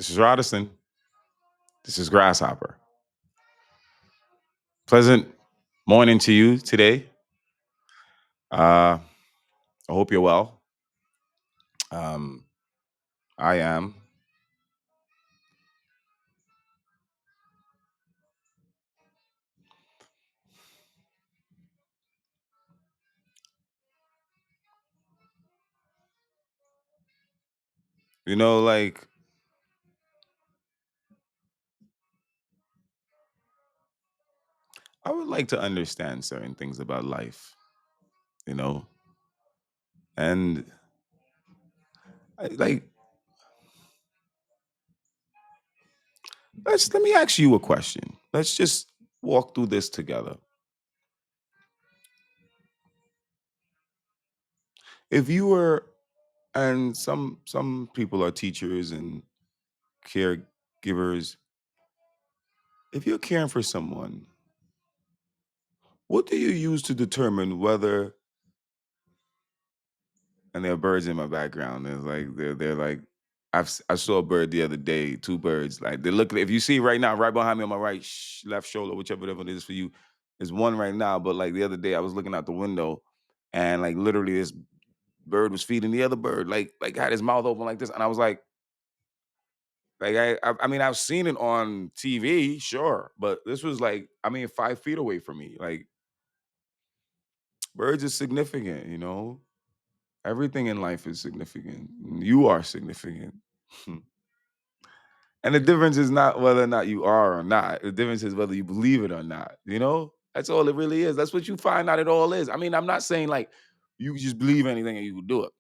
This is Rodison. This is Grasshopper. Pleasant morning to you today. I hope you're well. Um, I am. Like I would like to understand certain things about life. You know, and like let me ask you a question. Let's just walk through this together. If you were, and some people are teachers and caregivers. If you're caring for someone, what do you use to determine whether, and there are birds in my background. There's like they're like I saw a bird the other day, two birds. Like they're looking. If you see right now, right behind me on my right left shoulder, whichever it is for you, is one right now. But like the other day, I was looking out the window, and like literally this bird was feeding the other bird, like had his mouth open like this, and I was like I mean I've seen it on TV, sure, but this was like 5 feet away from me. Like birds is significant. Everything in life is significant. You are significant. And the difference is not whether or not you are or not. The difference is whether you believe it or not. That's all it really is. That's what you find out it all is. I mean, I'm not saying like you can just believe anything and you can do it.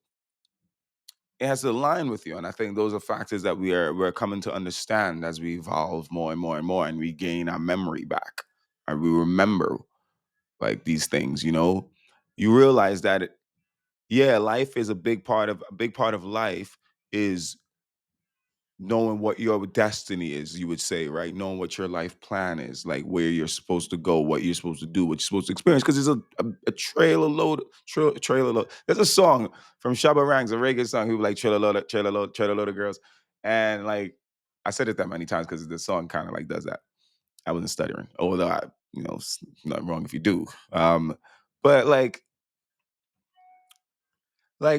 It has to align with you. And I think those are factors that we're coming to understand as we evolve more and more and more and we gain our memory back. And we remember like these things. You realize that yeah, life is a big part of life is knowing what your destiny is, you would say, right? Knowing what your life plan is, like where you're supposed to go, what you're supposed to do, what you're supposed to experience. Because there's a trailer load. There's a song from Shabba Ranks, a reggae song. He was like trailer load of girls, and like I said it that many times because the song kind of like does that. I wasn't stuttering, although it's not wrong if you do. But like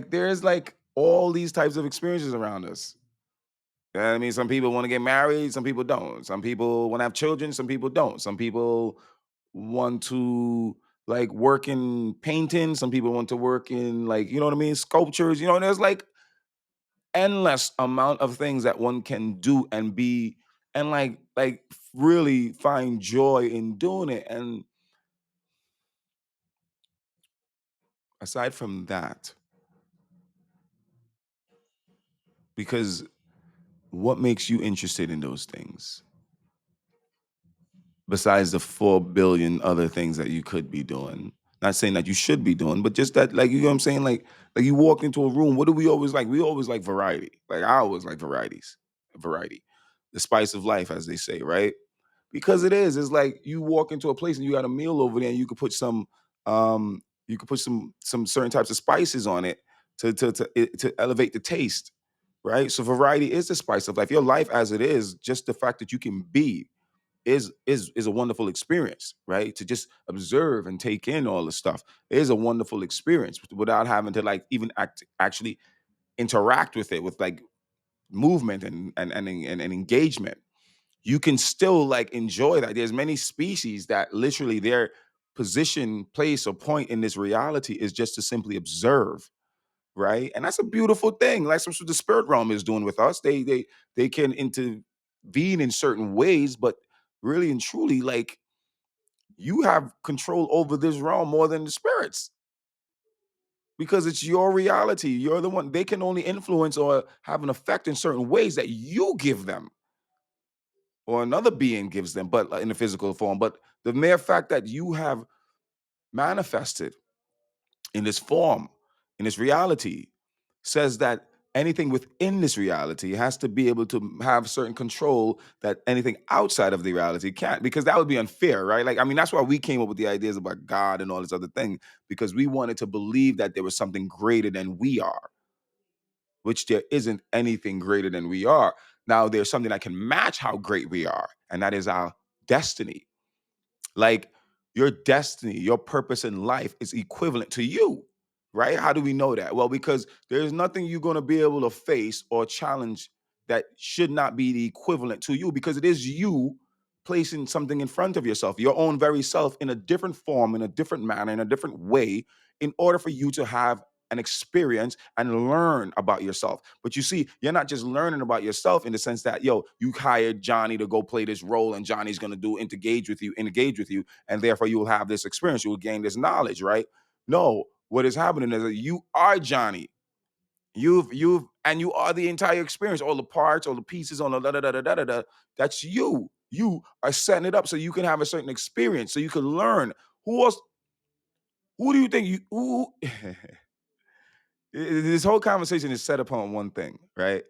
there's like all these types of experiences around us. I mean, some people want to get married, some people don't. Some people want to have children, some people don't. Some people want to like work in painting, some people want to work in like, you know what I mean, sculptures. There's like endless amount of things that one can do and be and like really find joy in doing it. And aside from that, because what makes you interested in those things? Besides the 4 billion other things that you could be doing. Not saying that you should be doing, but just that, like, you know what I'm saying? Like you walk into a room, what do we always like? We always like variety. Like I always like variety. The spice of life, as they say, right? Because it is. It's like you walk into a place and you got a meal over there and you could put some certain types of spices on it to elevate the taste. Right. So variety is the spice of life. Your life as it is, just the fact that you can be is a wonderful experience, right? To just observe and take in all the stuff is a wonderful experience without having to like even actually interact with it with like movement and engagement. You can still like enjoy that. There's many species that literally their position, place, or point in this reality is just to simply observe, right? And that's a beautiful thing. Like that's what the spirit realm is doing with us. They can intervene in certain ways, but really and truly, like you have control over this realm more than the spirits because it's your reality. You're the one they can only influence or have an effect in certain ways that you give them or another being gives them, but in a physical form. But the mere fact that you have manifested in this form, in this reality, says that anything within this reality has to be able to have certain control that anything outside of the reality can't, because that would be unfair, right? Like, I mean, that's why we came up with the ideas about God and all this other thing, because we wanted to believe that there was something greater than we are, which there isn't anything greater than we are. Now there's something that can match how great we are, and that is our destiny. Like your destiny, your purpose in life is equivalent to you, right? How do we know that? Well, because there's nothing you're going to be able to face or challenge that should not be the equivalent to you, because it is you placing something in front of yourself, your own very self, in a different form, in a different manner, in a different way, in order for you to have an experience and learn about yourself. But you see, you're not just learning about yourself in the sense that, yo, you hired Johnny to go play this role and Johnny's going to engage with you, and therefore you will have this experience, you will gain this knowledge, right? No, what is happening is that you are Johnny. You've and you are the entire experience, all the parts, all the pieces, on the da da da da da da da. That's you. You are setting it up so you can have a certain experience, so you can learn. Who else? Who do you think you who? This whole conversation is set upon one thing, right?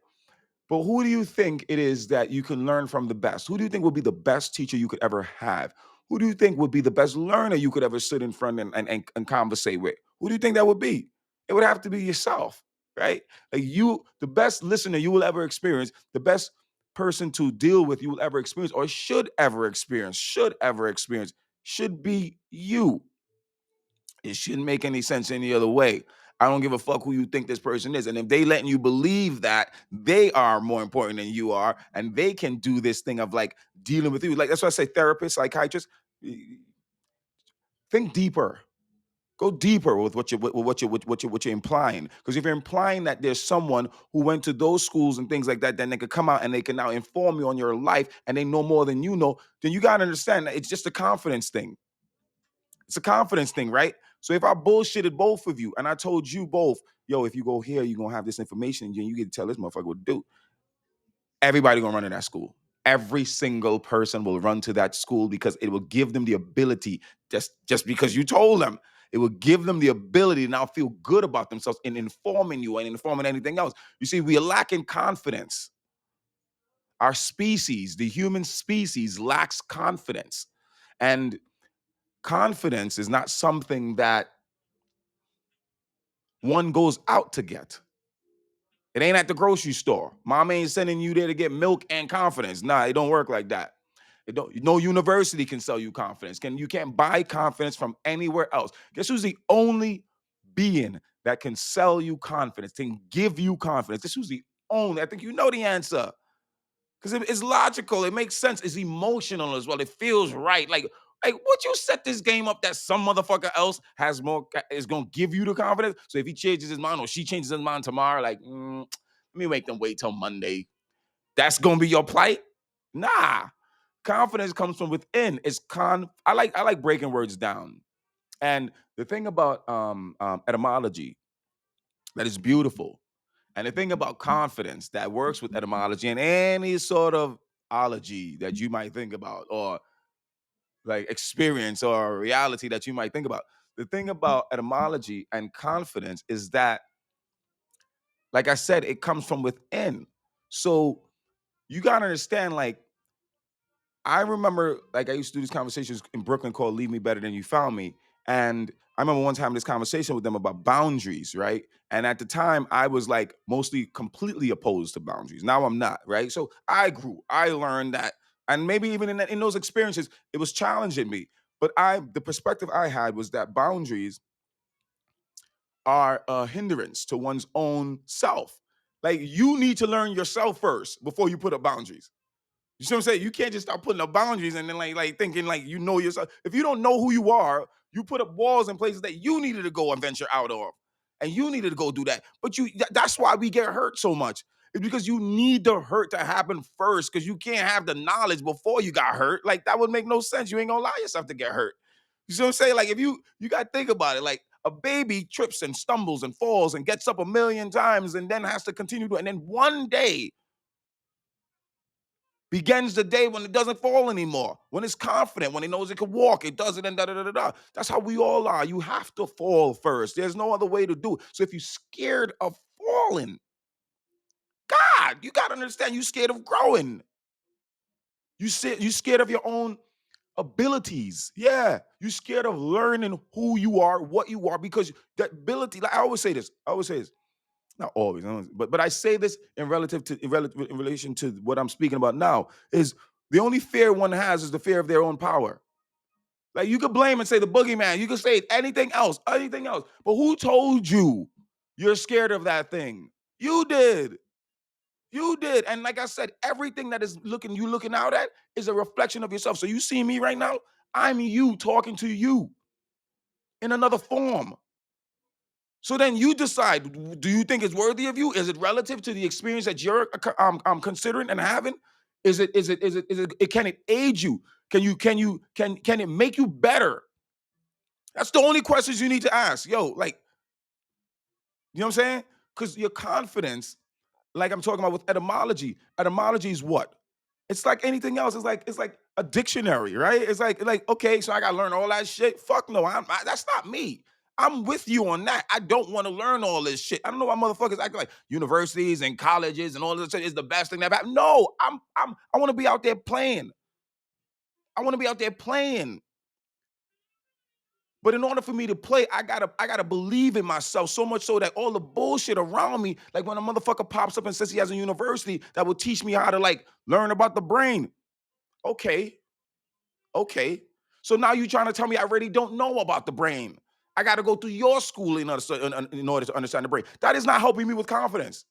But who do you think it is that you can learn from the best? Who do you think would be the best teacher you could ever have? Who do you think would be the best learner you could ever sit in front and conversate with? Who do you think that would be? It would have to be yourself, right? Like you, the best listener you will ever experience, the best person to deal with you will ever experience, or should ever experience, should be you. It shouldn't make any sense any other way. I don't give a fuck who you think this person is. And if they letting you believe that they are more important than you are, and they can do this thing of like dealing with you, like that's why I say therapist, psychiatrist, think deeper. Go deeper with what you're implying. Because if you're implying that there's someone who went to those schools and things like that, then they could come out and they can now inform you on your life and they know more than you know, then you gotta understand that it's just a confidence thing. It's a confidence thing, right? So if I bullshitted both of you and I told you both, yo, if you go here, you're gonna have this information and you get to tell this motherfucker what to do. Everybody gonna run to that school. Every single person will run to that school because it will give them the ability, just because you told them, it will give them the ability to now feel good about themselves in informing you and informing anything else. You see, we are lacking confidence. Our species, the human species, lacks confidence. And confidence is not something that one goes out to get. It ain't at the grocery store. Mom ain't sending you there to get milk and confidence. Nah, it don't work like that. It don't. No university can sell you confidence. You can't buy confidence from anywhere else. Guess who's the only being that can sell you confidence, can give you confidence? This who's the only. I think you know the answer. Because it's logical, it makes sense, it's emotional as well. It feels right. Like, would you set this game up that some motherfucker else has more is gonna give you the confidence? So if he changes his mind or she changes his mind tomorrow, like, let me make them wait till Monday. That's gonna be your plight? Nah. Confidence comes from within. I like breaking words down. And the thing about etymology that is beautiful, and the thing about confidence that works with etymology and any sort of ology that you might think about, or like experience or reality that you might think about. The thing about etymology and confidence is that, like I said, it comes from within. So you gotta understand, like, I remember, like, I used to do these conversations in Brooklyn called Leave Me Better Than You Found Me. And I remember once having this conversation with them about boundaries, right? And at the time, I was like mostly completely opposed to boundaries. Now I'm not, right? So I grew, I learned that. And maybe even in those experiences, it was challenging me. But the perspective I had was that boundaries are a hindrance to one's own self. Like, you need to learn yourself first before you put up boundaries. You see what I'm saying? You can't just start putting up boundaries and then like thinking like you know yourself. If you don't know who you are, you put up walls in places that you needed to go and venture out of, and you needed to go do that. But that's why we get hurt so much. It's because you need the hurt to happen first, because you can't have the knowledge before you got hurt. Like, that would make no sense. You ain't gonna allow yourself to get hurt. You see what I'm saying? Like, if you gotta think about it. Like, a baby trips and stumbles and falls and gets up a million times and then has to continue to, and then one day begins the day when it doesn't fall anymore, when it's confident, when it knows it can walk, it does it, and da da da da da. That's how we all are. You have to fall first. There's no other way to do it. So if you're scared of falling, God, you gotta understand, you're scared of growing. You scared of your own abilities. Yeah, you're scared of learning who you are, what you are, because that ability. Like, I always say this. Not always, but I say this in relation to what I'm speaking about now. Is the only fear one has is the fear of their own power. Like you could blame and say the boogeyman. You could say anything else. But who told you you're scared of that thing? You did. You did. And like I said, everything that is looking out at is a reflection of yourself. So you see me right now, I'm you talking to you in another form. So then you decide, do you think it's worthy of you? Is it relative to the experience that you're considering and having? Can it aid you? Can it make you better? That's the only questions you need to ask. Yo, like, you know what I'm saying? Because your confidence, like I'm talking about with etymology. Etymology is what? It's like anything else. It's like a dictionary, right? It's like okay, so I gotta learn all that shit. Fuck no, that's not me. I'm with you on that. I don't want to learn all this shit. I don't know why motherfuckers act like universities and colleges and all this shit is the best thing that happened. No, I want to be out there playing. I want to be out there playing. But in order for me to play, I gotta believe in myself so much so that all the bullshit around me, like when a motherfucker pops up and says he has a university that will teach me how to like learn about the brain. Okay, okay. So now you trying to tell me I already don't know about the brain. I got to go through your school in order to understand the brain. That is not helping me with confidence.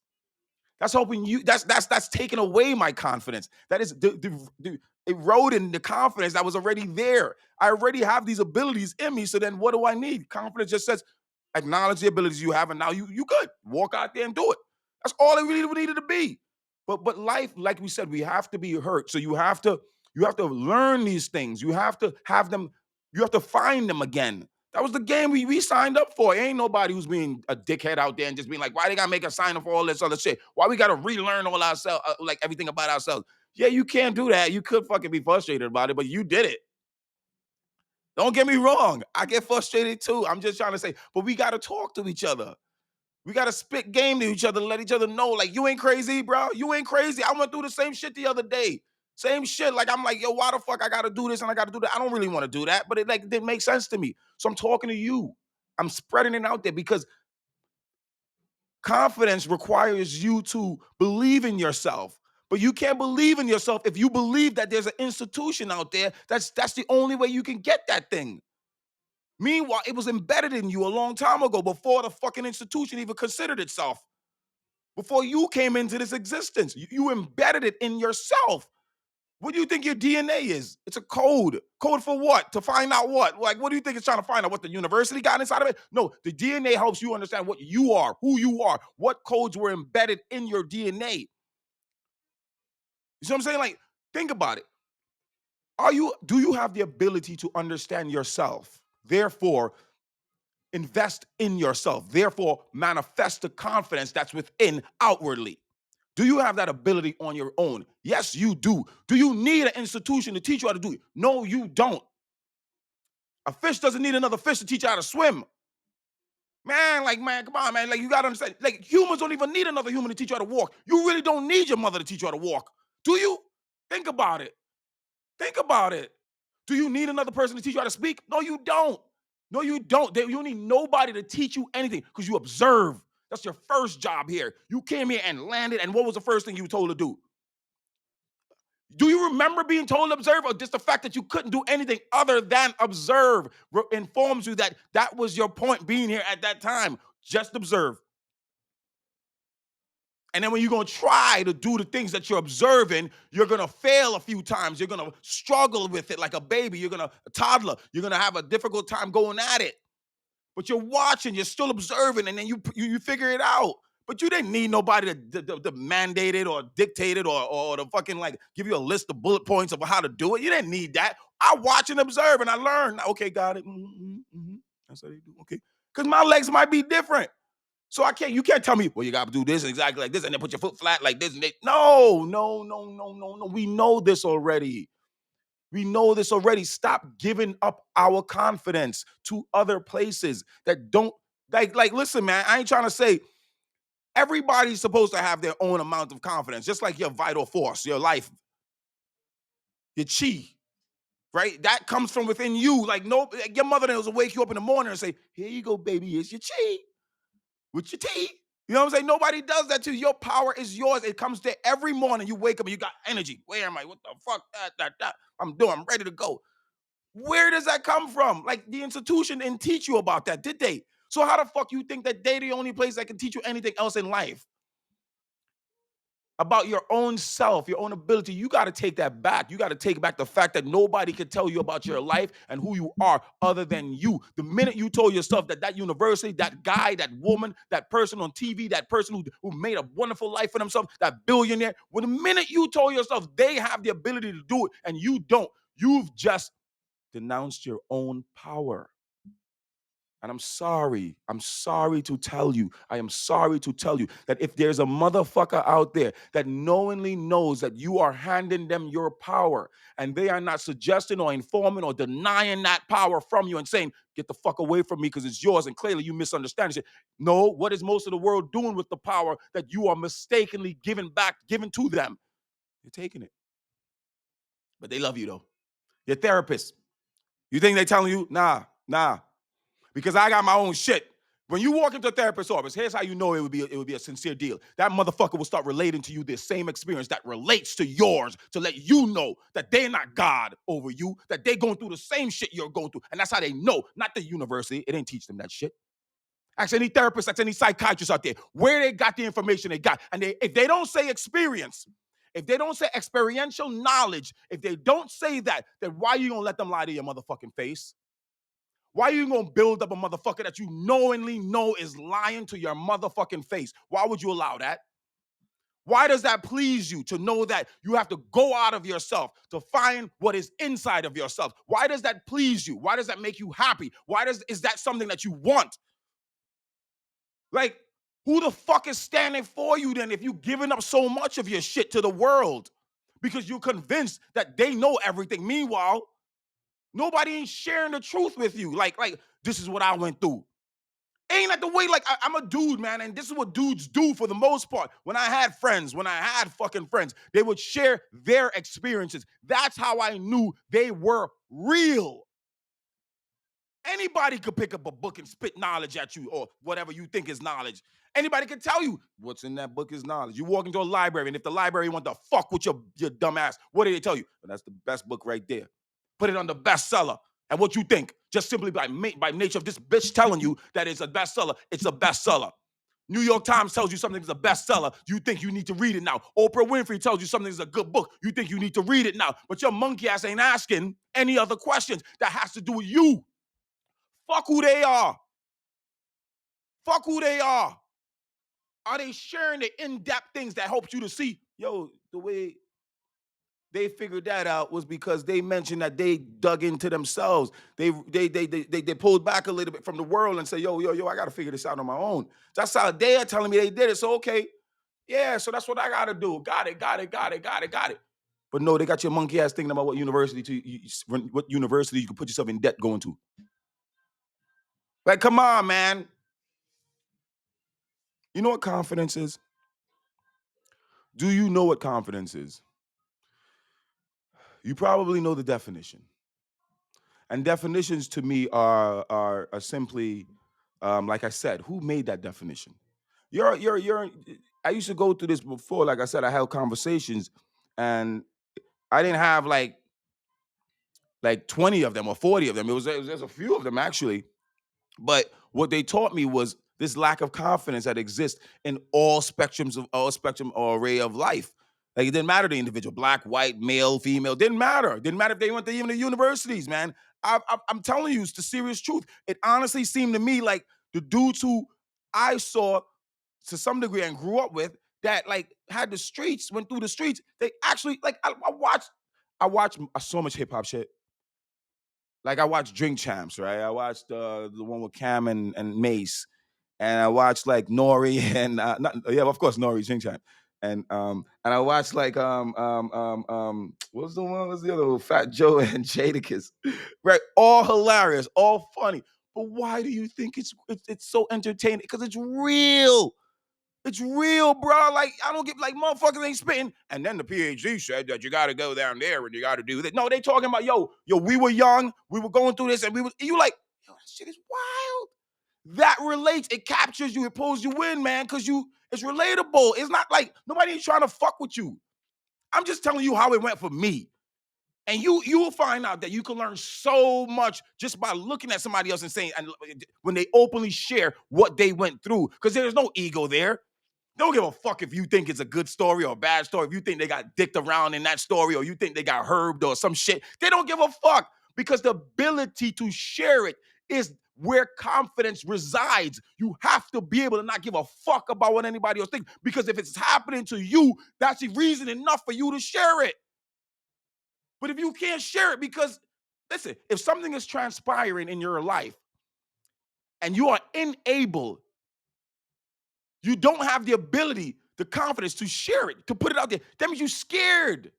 That's helping you. That's taking away my confidence. That is eroding the confidence that was already there. I already have these abilities in me. So then, what do I need? Confidence just says acknowledge the abilities you have, and now you good. Walk out there and do it. That's all it really needed to be. But life, like we said, we have to be hurt. So you have to learn these things. You have to have them. You have to find them again. That was the game we signed up for. Ain't nobody who's being a dickhead out there and just being like, why they gotta make us sign up for all this other shit? Why we gotta relearn all ourselves, like everything about ourselves? Yeah, you can't do that. You could fucking be frustrated about it, but you did it. Don't get me wrong. I get frustrated too. I'm just trying to say, but we gotta talk to each other. We gotta spit game to each other, let each other know, like, you ain't crazy, bro. You ain't crazy. I went through the same shit the other day. Same shit. Like, I'm like, yo, why the fuck I gotta do this and I gotta do that? I don't really want to do that, but it like didn't make sense to me. So I'm talking to you. I'm spreading it out there because confidence requires you to believe in yourself. But you can't believe in yourself if you believe that there's an institution out there. That's the only way you can get that thing. Meanwhile, it was embedded in you a long time ago before the fucking institution even considered itself. Before you came into this existence, you embedded it in yourself. What do you think your DNA is? It's a code. Code for what? To find out what? Like, what do you think it's trying to find out? What the university got inside of it? No, the DNA helps you understand what you are, who you are, what codes were embedded in your DNA. You see what I'm saying? Like, think about it. Do you have the ability to understand yourself? Therefore, invest in yourself. Therefore, manifest the confidence that's within outwardly. Do you have that ability on your own? Yes, you do. Do you need an institution to teach you how to do it? No, you don't. A fish doesn't need another fish to teach you how to swim. Man, come on, man. Like, you gotta understand. Like, humans don't even need another human to teach you how to walk. You really don't need your mother to teach you how to walk. Do you? Think about it. Think about it. Do you need another person to teach you how to speak? No, you don't. No, you don't. You don't need nobody to teach you anything because you observe. That's your first job here. You came here and landed, and what was the first thing you were told to do? Do you remember being told to observe, or just the fact that you couldn't do anything other than observe informs you that that was your point being here at that time? Just observe. And then when you're going to try to do the things that you're observing, you're going to fail a few times. You're going to struggle with it like a baby. You're going to, a toddler. You're going to have a difficult time going at it. But you're watching, you're still observing, and then you figure it out. But you didn't need nobody to mandate it or dictate it or to fucking like give you a list of bullet points of how to do it. You didn't need that. I watch and observe and I learn. Okay, got it. That's how they do. Okay. Because my legs might be different. So you can't tell me, well, you gotta do this exactly like this, and then put your foot flat like this and they, no, no, no, no, no, no. We know this already. We know this already. Stop giving up our confidence to other places that don't like listen, man. I ain't trying to say everybody's supposed to have their own amount of confidence, just like your vital force, your life, your chi, right? That comes from within you. Like, no, your mother doesn't wake you up in the morning and say, here you go, baby, here's your chi with your tea. You know what I'm saying? Nobody does that to you. Your power is yours. It comes there every morning. You wake up and you got energy. Where am I? What the fuck? That. I'm ready to go. Where does that come from? Like, the institution didn't teach you about that, did they? So how the fuck you think that they the only place that can teach you anything else in life? About your own self, your own ability. You got to take that back. You got to take back the fact that nobody can tell you about your life and who you are other than you. The minute you told yourself that university, that guy, that woman, that person on TV, that person who made a wonderful life for themselves, that billionaire, well, the minute you told yourself they have the ability to do it and you don't, you've just denounced your own power. And I'm sorry. I'm sorry to tell you. I am sorry to tell you that if there's a motherfucker out there that knowingly knows that you are handing them your power and they are not suggesting or informing or denying that power from you and saying, get the fuck away from me because it's yours, and clearly you misunderstand it. No, what is most of the world doing with the power that you are mistakenly given to them? You're taking it. But they love you though. Your therapist. You think they telling you? Nah. Because I got my own shit. When you walk into a therapist's office, here's how you know it would be a sincere deal. That motherfucker will start relating to you the same experience that relates to yours to let you know that they're not God over you, that they're going through the same shit you're going through. And that's how they know, not the university. It didn't teach them that shit. Ask any therapist, ask any psychiatrist out there where they got the information they got. And if they don't say experience, if they don't say experiential knowledge, if they don't say that, then why are you going to let them lie to your motherfucking face? Why are you gonna build up a motherfucker that you knowingly know is lying to your motherfucking face? Why would you allow that? Why does that please you to know that you have to go out of yourself to find what is inside of yourself? Why does that please you? Why does that make you happy? Is that something that you want? Like, who the fuck is standing for you then if you giving up so much of your shit to the world because you're convinced that they know everything? Meanwhile, nobody ain't sharing the truth with you. Like this is what I went through. Ain't that the way? Like, I'm a dude, man, and this is what dudes do for the most part. When I had fucking friends, they would share their experiences. That's how I knew they were real. Anybody could pick up a book and spit knowledge at you or whatever you think is knowledge. Anybody can tell you what's in that book is knowledge. You walk into a library, and if the library want to fuck with your dumb ass, what do they tell you? Well, that's the best book right there. Put it on the bestseller. And what you think? Just simply by nature of this bitch telling you that it's a bestseller, it's a bestseller. New York Times tells you something is a bestseller. You think you need to read it now. Oprah Winfrey tells you something is a good book. You think you need to read it now. But your monkey ass ain't asking any other questions that has to do with you. Fuck who they are. Fuck who they are. Are they sharing the in-depth things that helps you to see? Yo, the way they figured that out was because they mentioned that they dug into themselves. They pulled back a little bit from the world and say, yo, I got to figure this out on my own. That's how they are telling me they did it. So, okay, yeah, so that's what I got to do. Got it. But no, they got your monkey ass thinking about what university you can put yourself in debt going to. Like, come on, man. You know what confidence is? Do you know what confidence is? You probably know the definition. And definitions to me are simply, like I said, who made that definition? You're. I used to go through this before. Like I said, I held conversations, and I didn't have like 20 of them or 40 of them. There's a few of them actually. But what they taught me was this lack of confidence that exists in all spectrum or array of life. Like, it didn't matter the individual, black, white, male, female, didn't matter. Didn't matter if they went to even the universities, man. I'm telling you, it's the serious truth. It honestly seemed to me like the dudes who I saw to some degree and grew up with that like had the streets, went through the streets, they actually like I watched so much hip hop shit. Like, I watched Drink Champs, right? I watched the one with Cam and Mace, and I watched like Nori and of course Nori Drink Champ, and I watched like what's the one? What's the other one? Fat Joe and Jadakiss, right? All hilarious, all funny. But why do you think it's so entertaining? Because it's real. It's real, bro. Like, I don't get like motherfuckers ain't spitting. And then the PhD said that you got to go down there and you got to do that. No, they talking about yo. We were young, we were going through this, and you like, yo, that shit is wild. That relates. It captures you. It pulls you in, man, because it's relatable. It's not like nobody ain't trying to fuck with you. I'm just telling you how it went for me. And you will find out that you can learn so much just by looking at somebody else and saying, and when they openly share what they went through, because there's no ego there. They don't give a fuck if you think it's a good story or a bad story. If you think they got dicked around in that story or you think they got herbed or some shit, they don't give a fuck because the ability to share it is where confidence resides. You have to be able to not give a fuck about what anybody else thinks because if it's happening to you, that's the reason enough for you to share it. But if you can't share it because, listen, if something is transpiring in your life and you are unable, you don't have the ability, the confidence to share it, to put it out there, that means you're scared.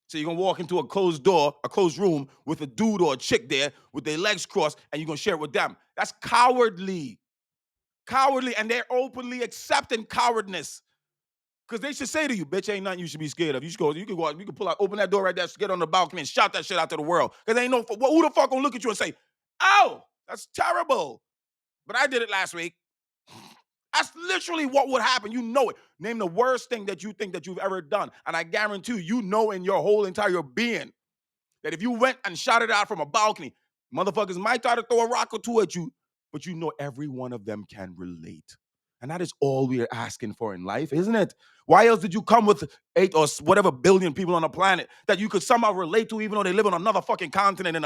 So you're gonna walk into a closed door, a closed room with a dude or a chick there with their legs crossed, and you're gonna share it with them. That's cowardly. Cowardly, and they're openly accepting cowardness. Because they should say to you, bitch, ain't nothing you should be scared of. You can go out, you can pull out, open that door right there, get on the balcony and shout that shit out to the world. Because ain't no, who the fuck gonna look at you and say, oh, that's terrible. But I did it last week. That's literally what would happen. You know it. Name the worst thing that you think that you've ever done. And I guarantee you know in your whole entire being that if you went and shouted out from a balcony, motherfuckers might try to throw a rock or two at you, but you know every one of them can relate. And that is all we are asking for in life, isn't it? Why else did you come with 8 or whatever billion people on the planet that you could somehow relate to, even though they live on another fucking continent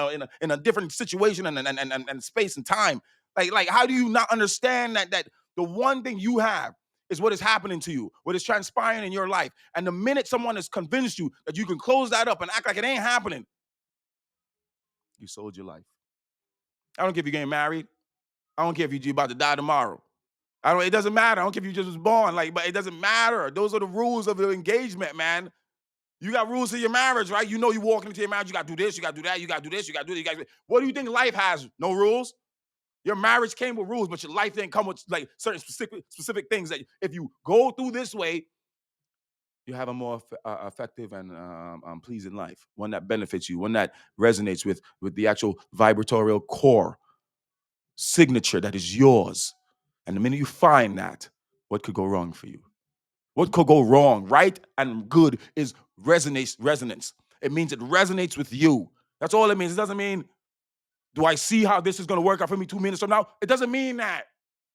in a different situation and space and time? Like, how do you not understand that the one thing you have is what is happening to you, what is transpiring in your life? And the minute someone has convinced you that you can close that up and act like it ain't happening, you sold your life. I don't care if you're getting married. I don't care if you're about to die tomorrow. It doesn't matter. I don't care if you just was born. But it doesn't matter. Those are the rules of the engagement, man. You got rules to your marriage, right? You know you walking into your marriage, you gotta do this, you gotta do that, you gotta do this, you gotta do this, what do you think life has? No rules? Your marriage came with rules, but your life didn't come with like certain specific things that if you go through this way, you have a more effective and pleasing life, one that benefits you, one that resonates with the actual vibratorial core signature that is yours. And the minute you find that, what could go wrong for you? What could go wrong? Right and good is resonance. It means it resonates with you. That's all it means. It doesn't mean, do I see how this is going to work out for me 2 minutes from now? It doesn't mean that.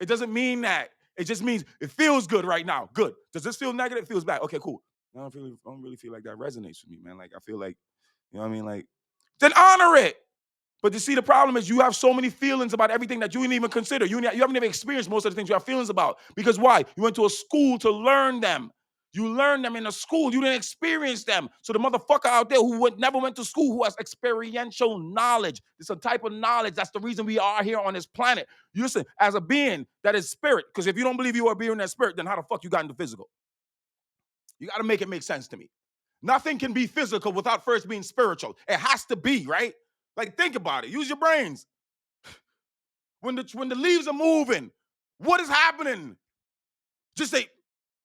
It doesn't mean that. It just means it feels good right now. Good. Does this feel negative? It feels bad. Okay, cool. I don't really feel like that resonates with me, man. Like I feel like, you know what I mean? Like, then honor it. But you see, the problem is you have so many feelings about everything that you didn't even consider. You haven't even experienced most of the things you have feelings about. Because why? You went to a school to learn them. You learned them in a school. You didn't experience them. So the motherfucker out there who never went to school, who has experiential knowledge, it's a type of knowledge. That's the reason we are here on this planet. You listen, as a being that is spirit, because if you don't believe you are a being that spirit, then how the fuck you got into physical? You got to make it make sense to me. Nothing can be physical without first being spiritual. It has to be, right? Like, think about it. Use your brains. When the leaves are moving, what is happening? Just say,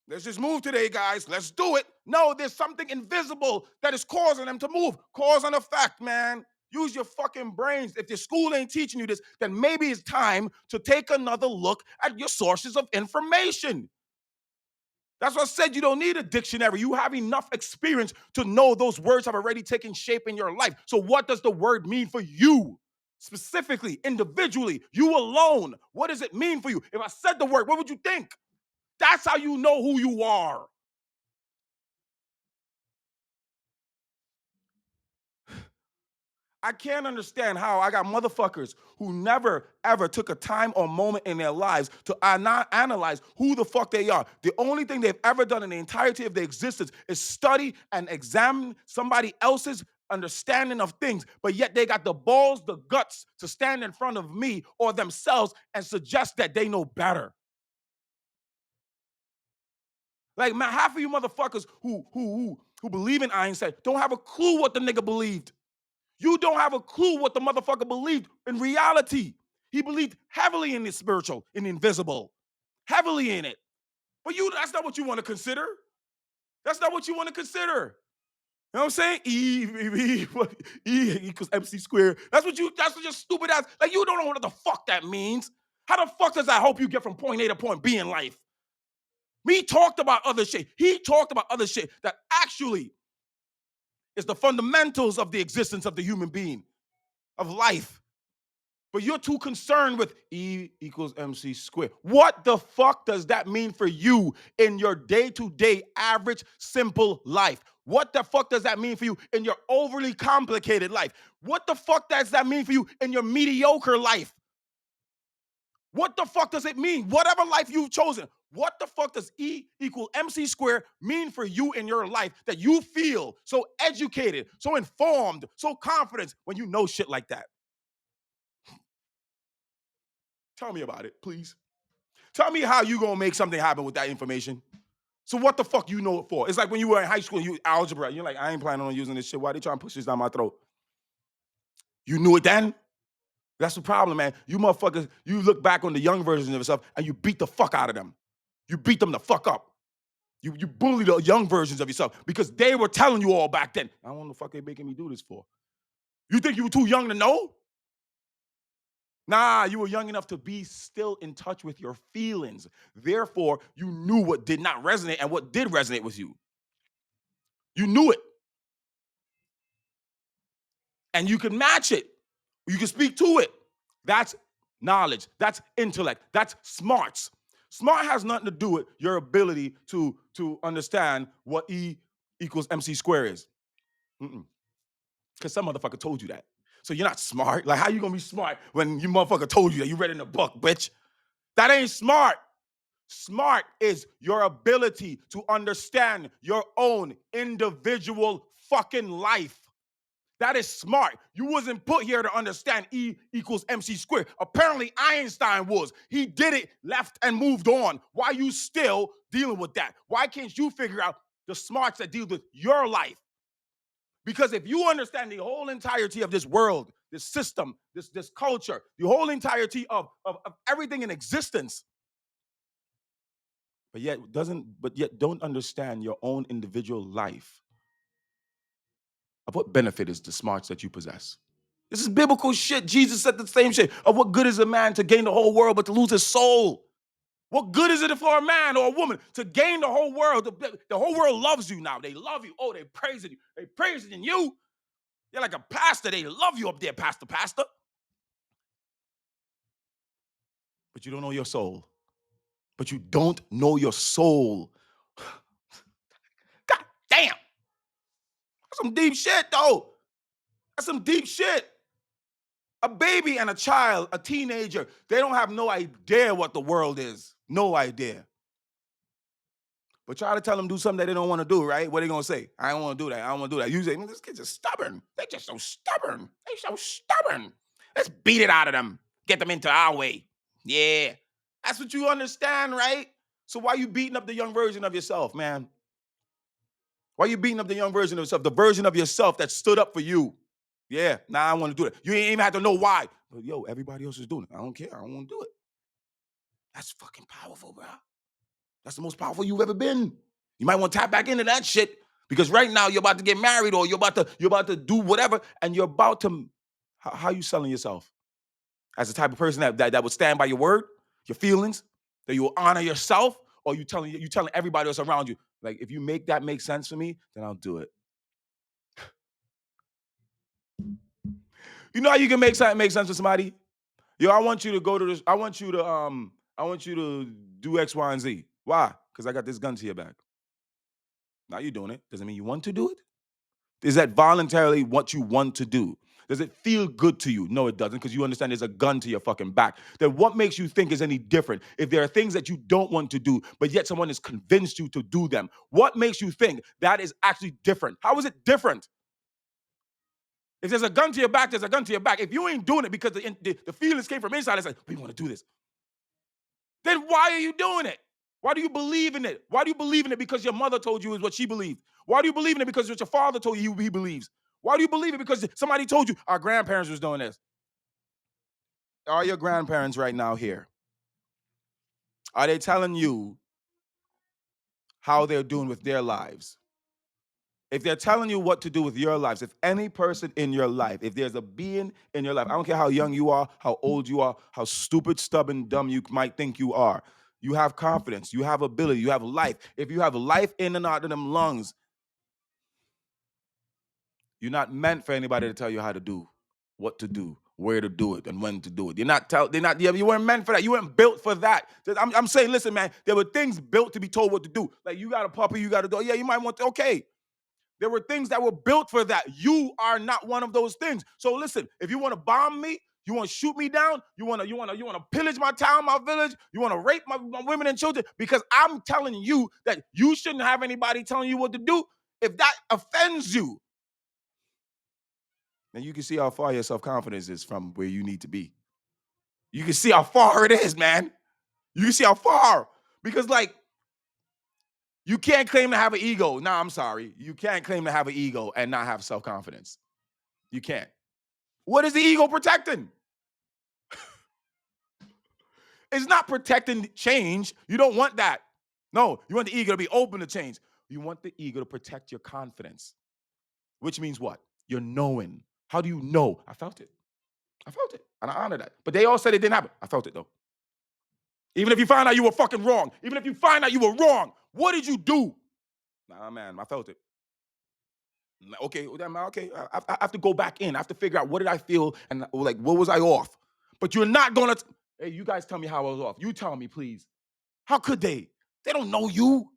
let's just move today, guys. Let's do it. No, there's something invisible that is causing them to move. Cause and effect, man. Use your fucking brains. If your school ain't teaching you this, then maybe it's time to take another look at your sources of information. That's what I said. You don't need a dictionary. You have enough experience to know those words have already taken shape in your life. So what does the word mean for you? Specifically, individually, you alone. What does it mean for you? If I said the word, what would you think? That's how you know who you are. I can't understand how I got motherfuckers who never ever took a time or moment in their lives to not analyze who the fuck they are. The only thing they've ever done in the entirety of their existence is study and examine somebody else's understanding of things, but yet they got the balls, the guts to stand in front of me or themselves and suggest that they know better. Like, man, half of you motherfuckers who believe in Einstein don't have a clue what the nigga believed. You don't have a clue what the motherfucker believed in reality. He believed heavily in the spiritual, in the invisible, heavily in it. But that's not what you want to consider. That's not what you want to consider. You know what I'm saying? E equals MC squared. That's what your stupid ass, like, you don't know what the fuck that means. How the fuck does that help you get from point A to point B in life? He talked about other shit. He talked about other shit that actually is the fundamentals of the existence of the human being, of life. But you're too concerned with E equals MC squared. What the fuck does that mean for you in your day-to-day average simple life? What the fuck does that mean for you in your overly complicated life? What the fuck does that mean for you in your mediocre life? What the fuck does it mean? Whatever life you've chosen, what the fuck does E equal MC squared mean for you in your life that you feel so educated, so informed, so confident when you know shit like that? Tell me about it, please. Tell me how you gonna make something happen with that information. So what the fuck you know it for? It's like when you were in high school, you algebra, you're like, I ain't planning on using this shit. Why they trying to push this down my throat? You knew it then? That's the problem, man. You motherfuckers, you look back on the young versions of yourself and you beat the fuck out of them. You beat them the fuck up. You bully the young versions of yourself because they were telling you all back then. I don't know what the fuck they making me do this for. You think you were too young to know? Nah, you were young enough to be still in touch with your feelings. Therefore, you knew what did not resonate and what did resonate with you. You knew it. And you can match it. You can speak to it. That's knowledge. That's intellect. That's smarts. Smart has nothing to do with your ability to understand what E equals MC squared is. Because some motherfucker told you that. So you're not smart. Like, how you gonna be smart when you motherfucker told you that you read in a book, bitch? That ain't smart. Smart is your ability to understand your own individual fucking life. That is smart. You wasn't put here to understand E equals MC squared. Apparently Einstein was. He did it, left and moved on. Why are you still dealing with that? Why can't you figure out the smarts that deal with your life? Because if you understand the whole entirety of this world, this system, this culture, the whole entirety of everything in existence, but yet don't understand your own individual life, of what benefit is the smarts that you possess? This is biblical shit. Jesus said the same shit. Of what good is a man to gain the whole world but to lose his soul? What good is it for a man or a woman to gain the whole world? The whole world loves you now. They love you. Oh, they praising you. They praising you. You're like a pastor. They love you up there, pastor. But you don't know your soul. But you don't know your soul. God damn. That's some deep shit, though. That's some deep shit. A baby and a child, a teenager, they don't have no idea what the world is. No idea. But try to tell them do something that they don't want to do, right? What are they going to say? I don't want to do that. I don't want to do that. You say, this kid's just stubborn. They just so stubborn. They so stubborn. Let's beat it out of them. Get them into our way. Yeah. That's what you understand, right? So why you beating up the young version of yourself, man? Why you beating up the young version of yourself? The version of yourself that stood up for you. Yeah, nah, I want to do it. You ain't even have to know why. But yo, everybody else is doing it. I don't care. I don't want to do it. That's fucking powerful, bro. That's the most powerful you've ever been. You might want to tap back into that shit because right now you're about to get married or you're about to do whatever, and you're about to. How you selling yourself as the type of person that would stand by your word, your feelings, that you will honor yourself, or you telling everybody else around you, like, if you make that make sense for me, then I'll do it. You know how you can make something make sense to somebody? Yo, I want you to go to this. I want you to do X, Y, and Z. Why? Because I got this gun to your back. Now you're doing it. Doesn't mean you want to do it. Is that voluntarily what you want to do? Does it feel good to you? No, it doesn't, because you understand there's a gun to your fucking back. Then what makes you think is any different? If there are things that you don't want to do, but yet someone has convinced you to do them, what makes you think that is actually different? How is it different? If there's a gun to your back, there's a gun to your back. If you ain't doing it because the feelings came from inside, it's like, we want to do this. Then why are you doing it? Why do you believe in it? Why do you believe in it because your mother told you is what she believed? Why do you believe in it because what your father told you he believes? Why do you believe it because somebody told you our grandparents was doing this? Are your grandparents right now here? Are they telling you how they're doing with their lives? If they're telling you what to do with your lives, if any person in your life, if there's a being in your life, I don't care how young you are, how old you are, how stupid, stubborn, dumb you might think you are, you have confidence, you have ability, you have life. If you have life in and out of them lungs, you're not meant for anybody to tell you how to do, what to do, where to do it, and when to do it. You weren't meant for that. You weren't built for that. I'm saying, listen, man, there were things built to be told what to do. Like, you got a puppy, you got to do, yeah, you might want to, okay. There were things that were built for that. You are not one of those things. So listen, if you want to bomb me, you want to shoot me down, you want to pillage my town, my village, you want to rape my women and children, because I'm telling you that you shouldn't have anybody telling you what to do. If that offends you, then you can see how far your self-confidence is from where you need to be. You can see how far it is, man. You can see how far. Because, like, you can't claim to have an ego. Nah, I'm sorry. You can't claim to have an ego and not have self-confidence. You can't. What is the ego protecting? It's not protecting change. You don't want that. No, you want the ego to be open to change. You want the ego to protect your confidence, which means what? You're knowing. How do you know? I felt it. I felt it. And I honor that. But they all said it didn't happen. I felt it, though. Even if you find out you were fucking wrong, even if you find out you were wrong, what did you do? Nah, man, I felt it. Okay, okay. I have to go back in. I have to figure out, what did I feel, and like, what was I off? But you're not gonna. Hey, you guys tell me how I was off. You tell me, please. How could they? They don't know you.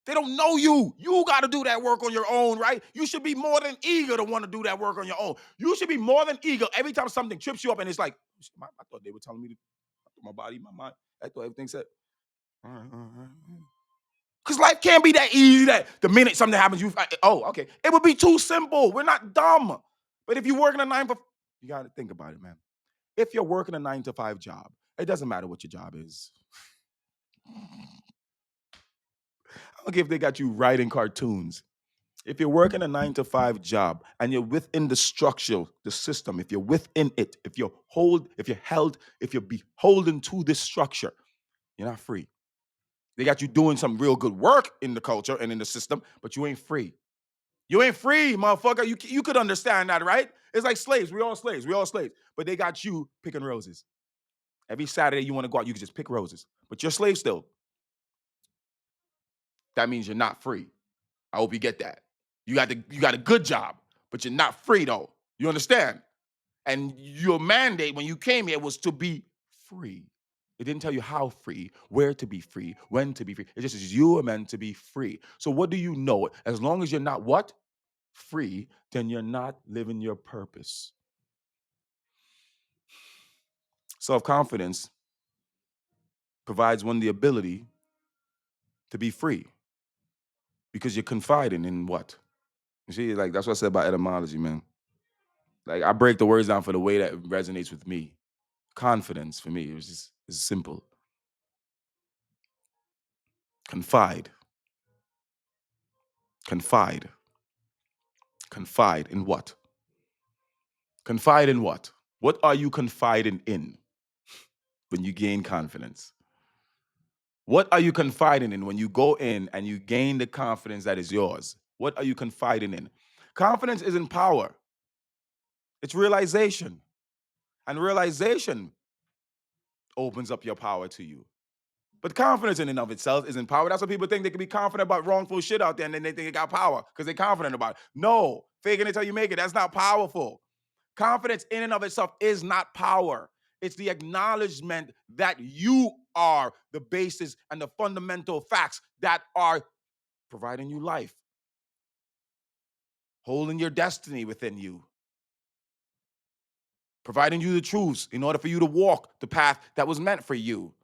They don't know you. You got to do that work on your own, right? You should be more than eager to want to do that work on your own. You should be more than eager every time something trips you up, and it's like, I thought they were telling me to, my body, my mind. I thought everything said, all right, all right. Because life can't be that easy that the minute something happens, okay. It would be too simple. We're not dumb. But if you're working a 9 to, you got to think about it, man. If you're working a 9 to 5 job, it doesn't matter what your job is. I don't care if they got you writing cartoons. If you're working a 9 to 5 job and you're within the structure, the system, if you're within it, if you're beholden to this structure, you're not free. They got you doing some real good work in the culture and in the system, but you ain't free. You ain't free, motherfucker. You could understand that, right? It's like slaves. We all slaves. We all slaves. But they got you picking roses. Every Saturday you want to go out, you can just pick roses. But you're a slave still. That means you're not free. I hope you get that. You got a good job, but you're not free though. You understand? And your mandate when you came here was to be free. It didn't tell you how free, where to be free, when to be free. It just says you are meant to be free. So what do you know? As long as you're not what? Free, then you're not living your purpose. Self-confidence provides one the ability to be free because you're confiding in what? You see, like, that's what I said about etymology, man. Like, I break the words down for the way that resonates with me. Confidence for me, it's simple. Confide. Confide. Confide in what? Confide in what? What are you confiding in when you gain confidence? What are you confiding in when you go in and you gain the confidence that is yours? What are you confiding in? Confidence isn't power. It's realization. And realization opens up your power to you. But confidence in and of itself isn't power. That's what people think. They can be confident about wrongful shit out there and then they think they got power because they're confident about it. No, faking it till you make it. That's not powerful. Confidence in and of itself is not power. It's the acknowledgement that you are the basis and the fundamental facts that are providing you life, holding your destiny within you, providing you the truths in order for you to walk the path that was meant for you,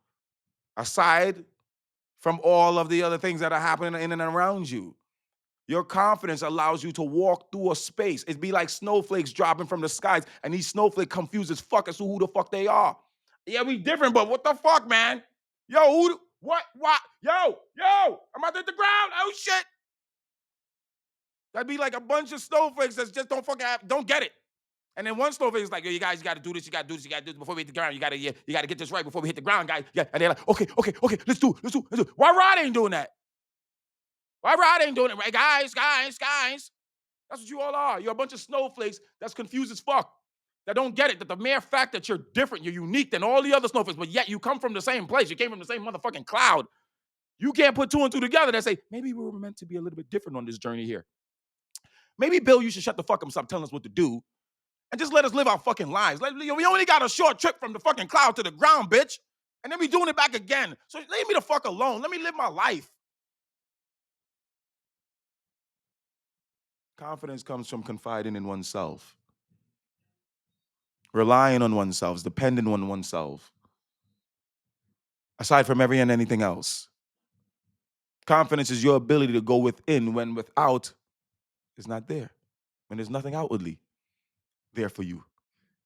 aside from all of the other things that are happening in and around you. Your confidence allows you to walk through a space. It'd be like snowflakes dropping from the skies, and these snowflakes confused as fuck as to who the fuck they are. Yeah, we different, but what the fuck, man? Yo, what? Yo, I'm out at the ground. Oh, shit. That'd be like a bunch of snowflakes that just don't get it. And then one snowflake is like, yo, you guys, you got to do this, you got to do this, you got to do this before we hit the ground. You got to get this right before we hit the ground, guys. Yeah, and they're like, okay, let's do it. Why Rod ain't doing that? Why Rod ain't doing it right? Guys. That's what you all are. You're a bunch of snowflakes that's confused as fuck. That don't get it. That the mere fact that you're different, you're unique than all the other snowflakes, but yet you come from the same place. You came from the same motherfucking cloud. You can't put two and two together and say, maybe we were meant to be a little bit different on this journey here. Maybe, Bill, you should shut the fuck up and stop telling us what to do and just let us live our fucking lives. We only got a short trip from the fucking cloud to the ground, bitch. And then we doing it back again. So leave me the fuck alone. Let me live my life. Confidence comes from confiding in oneself, relying on oneself, depending on oneself, aside from every and anything else. Confidence is your ability to go within when without is not there, when there's nothing outwardly there for you.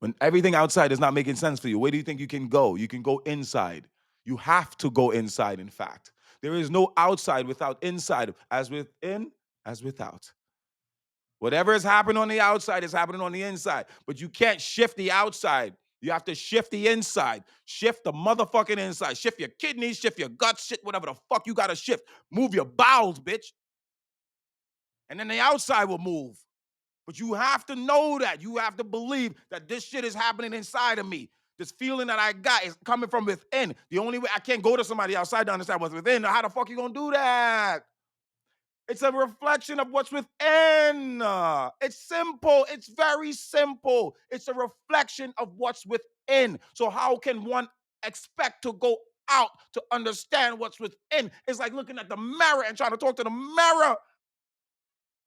When everything outside is not making sense for you, where do you think you can go? You can go inside. You have to go inside, in fact. There is no outside without inside, as within, as without. Whatever is happening on the outside is happening on the inside. But you can't shift the outside. You have to shift the inside. Shift the motherfucking inside. Shift your kidneys, shift your guts, shit, whatever the fuck you gotta shift. Move your bowels, bitch. And then the outside will move. But you have to know that. You have to believe that this shit is happening inside of me. This feeling that I got is coming from within. The only way I can't go to somebody outside to understand what's within. How the fuck you gonna do that? It's a reflection of what's within. It's simple. It's very simple. It's a reflection of what's within. So how can one expect to go out to understand what's within? It's like looking at the mirror and trying to talk to the mirror,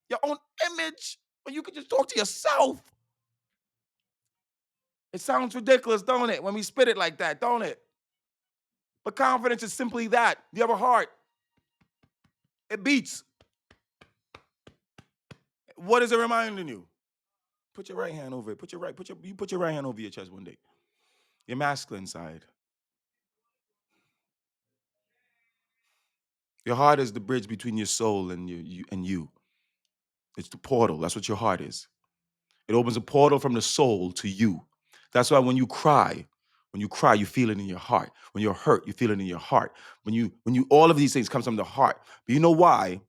your own image, when you can just talk to yourself. It sounds ridiculous, don't it? When we spit it like that, don't it? But confidence is simply that. You have a heart. It beats. What is it reminding you? Put your right hand over it. Put your right hand over your chest one day. Your masculine side. Your heart is the bridge between your soul and you. It's the portal. That's what your heart is. It opens a portal from the soul to you. That's why when you cry, you feel it in your heart. When you're hurt, you feel it in your heart. When you all of these things come from the heart. But you know why?